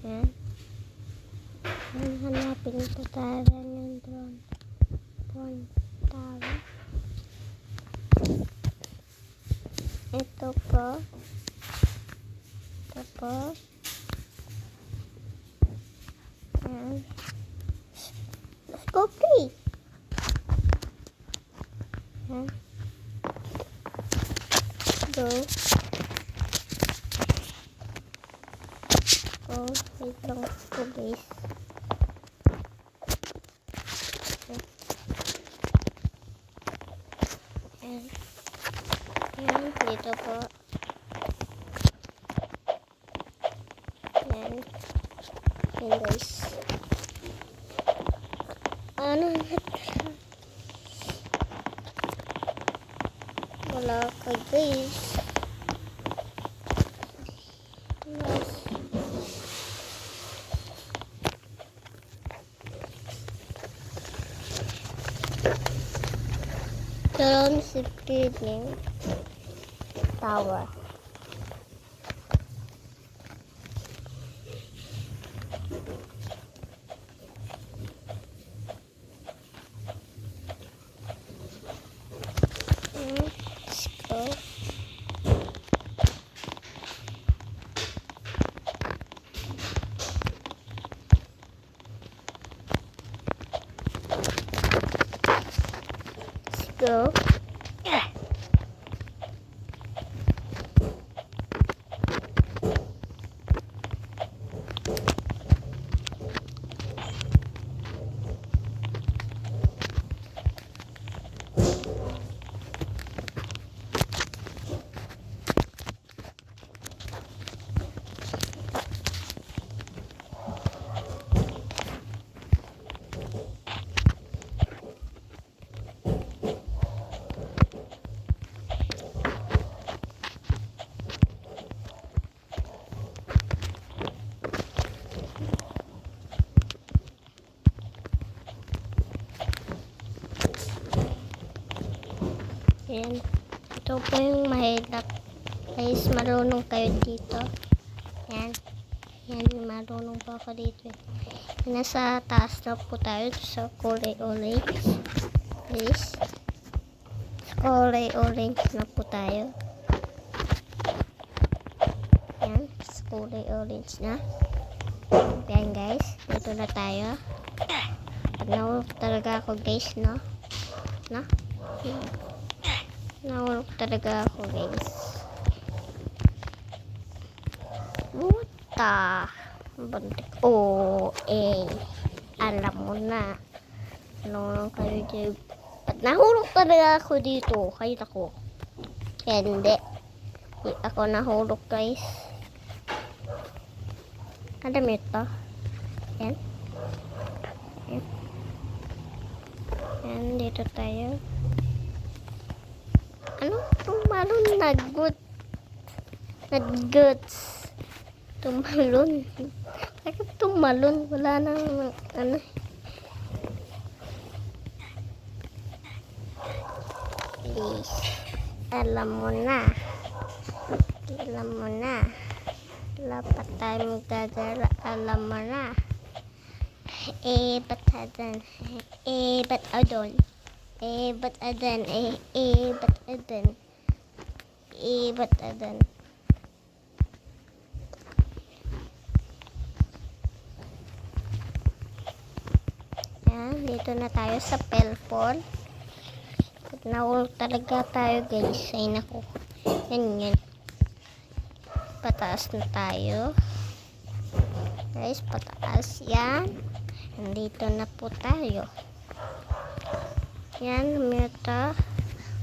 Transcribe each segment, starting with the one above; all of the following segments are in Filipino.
Yan. Yan, hanapin ito tayo yung drone. Drone tower. Ito po. Ito po. Yan. Let's go play. Yan. Go. Go. Wait lang po guys. Yan. Yan. Dito po. Yan. Yan guys. Ano? Wala ka guys. Drone screening tower. Let's go. Go. Yan. Ito po yung mahirap. Guys, marunong kayo dito. Yan. Yan, marunong po ako dito. Nasa taas na po tayo sa kulay orange. Guys. Sa kulay orange na po tayo. Yan. Sa kulay orange na. Yan guys. Dito na tayo. Nahulog talaga ako guys, no? No? Nahulog talaga ako guys. What the? Bantik. Oh, alam mo na. Nahulog kayo dyan. At nahulog talaga ako dito. Kahit ako. Hindi. Hindi ako nahulog guys. Alam mo ito? Yan. Yan. Yan. Dito tayo. Ano? Tumalon na good. Not goods. Tumalon. Bakit tumalon? Wala nang ano. Please. Alam mo na. Alam mo na. Wala pa tayo magdadala. Alam mo na. Ba't adan? Ba't adon? Ba't adan? Ba't adan? Ba't adan? Yan, dito na tayo sa Pelpon. Nahulog talaga tayo guys. Ay naku. Yan. Pataas na tayo. Guys, pataas yan. Nandito na po tayo. Yan, meta.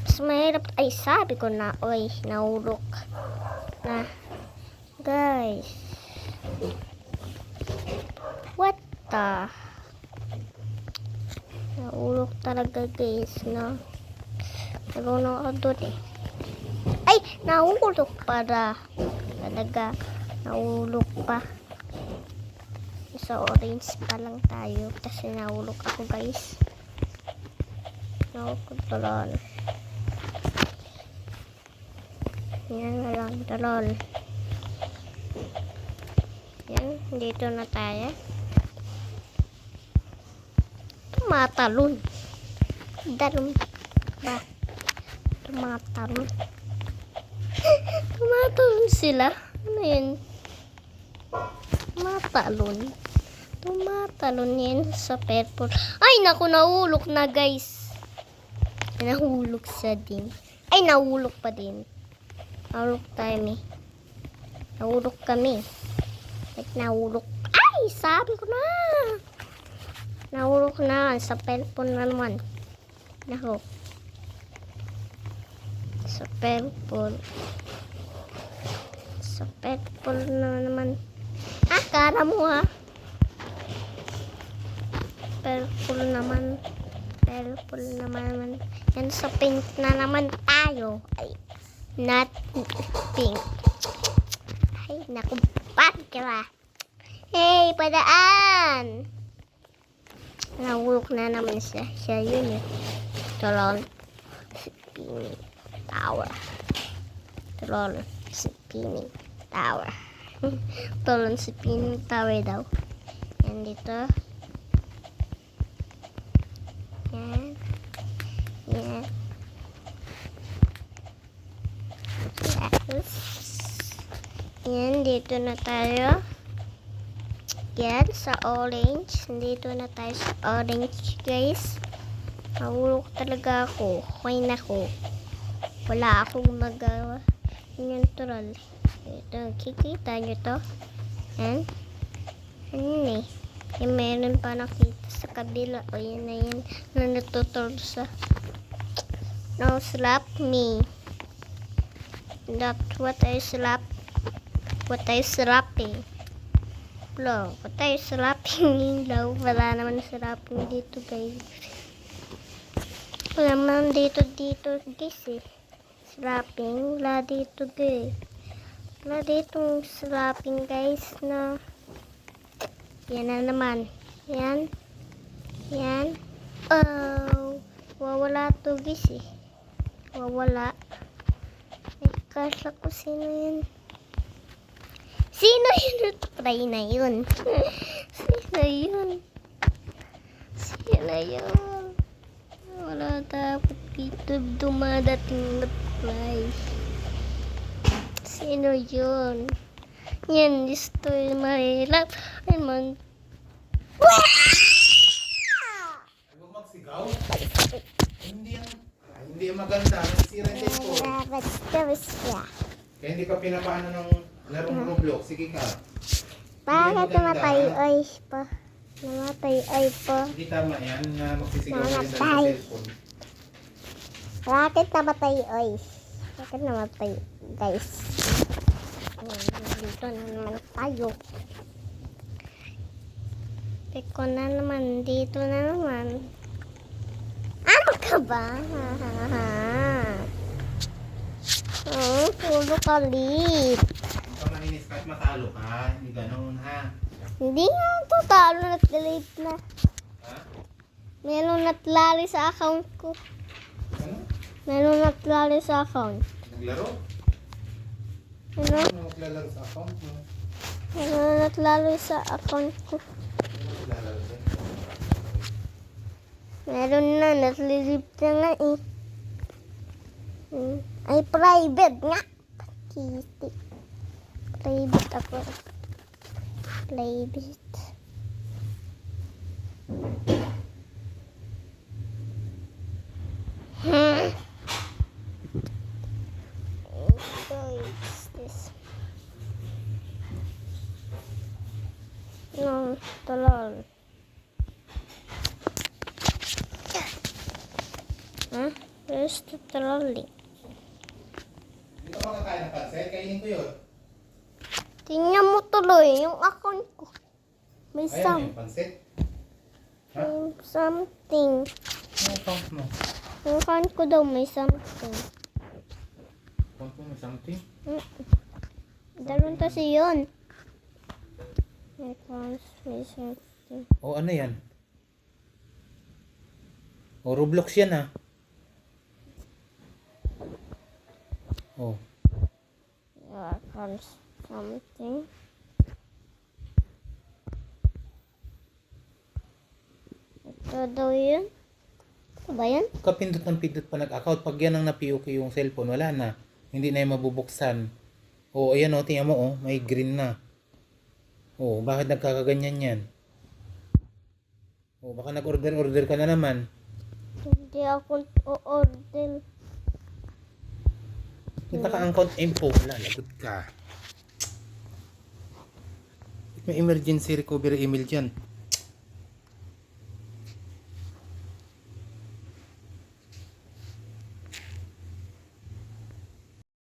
Mas mahirap. Ay, sabi ko na. Oy, nahulog. Na. Guys. What the? Nahulog talaga guys, no? Nagulong ako doon eh. Ay, nahulog para. Talaga, nahulog pa. Sa orange pa lang tayo. Kasi nahulog ako guys. Nahulog talon. Yan na lang talon. Yan, dito na tayo. Tumatalon. Dalon ba? Tumatalon. Tumatalon sila. Ano yan? Tumatalon. Tumatalon yan sa purple. Ay, naku, nahulog na, guys. Nahulog sa din. Ay, nahulog pa din. Nahulog tayo, mi. Nahulog kami. Like, nahulog. Ay, sabi ko na. Nahulog na. Sa purple na naman. Naku. Sa purple. Sa purple na naman. Ah, kara mo, ha. Purple naman. Purple naman. Yan sa pink na naman tayo. Ay, not pink. Ay, naku, ka. Hey, padaan! Nahulog na naman siya. Siya yun eh. Talon. Spinning tower. Talon. Spinning tower. Talon spinning tower daw. Yan dito. Yan. Yan. Yes. Yan, dito na tayo. Yan, sa orange. Dito na tayo sa orange, guys. Nahulog talaga ako. Okay na ko. Wala akong magawa. Neutral. Ito, kikita nyo to. Yan. Ano eh. Yung meron pa nakita sa kabila. O, yan na yan. Na natutol sa. No, slap me. That's what I slap. What I slapping. Lo, what I slapping. Lo, wala naman slapping dito, guys. Wala naman dito, guys, eh. Slapping. Wala dito, guys. Wala dito slapping, guys, na. Yan na naman. Yan. Yan. Oh. Wawala to, guys, eh. Wawala. Ay, kasa ko sino yun. Sino yun? Try na yun. Sino yun? Sino yun? Wala dapat dito dumadating na fly. Sino yun? Yan, gusto yung mahirap. Ay, man. Huwag magsigaw. Hindi yan maganda. Nasira yung cellphone. Kaya hindi ka pinapaano ng larong Roblox. Sige ka. Bakit namatay ay pa? Namatay ay pa. Hindi tama yan na magsisigaw ka rin sa Namatay. cellphone. Bakit namatay ay? Bakit namatay, guys? Dito na naman tayo. Teko na naman. Dito na naman. Ano ka ba? Pulo kalit. Huwag ka maninis kahit matalo ka. Hindi ganun ha. Hindi nga totalo na delete na. Ha? Meron natlali sa account ko. Ano? Meron natlali sa account. Naglaro? Ano? Ano maglalaro sa account mo? Meron natlali sa account ko. Ano maglalaro din? Meron na, natlilip na nga eh. Ay, private nga. Kitty. Private ako. Private. So, it's this. No, tolol. Huh? Where's the trolley? Hindi ka makakain ng pansit. Kainin ko yun. Tingnan mo tuloy yung account ko. May Ayan yung pansit. Ha? something. Ano account mo? Yung account ko daw may something. Account mo may something? Daron kasi yun. May accounts, may something. O ano yan? O Roblox yan ah. Oh. Your accounts, something. Ano daw yun? Ano ba yan? Kapindot ng pindot pa nag-account. Pag yan ang na-POK yung cellphone, wala na. Hindi na yung mabubuksan. O, ayan o, tingnan mo o, may green na. O, bakit nagkakaganyan yan? O, baka nag-order ka na naman. Hindi ako o-order. Punta ka ang account info, wala, lagot ka. May emergency recovery email dyan.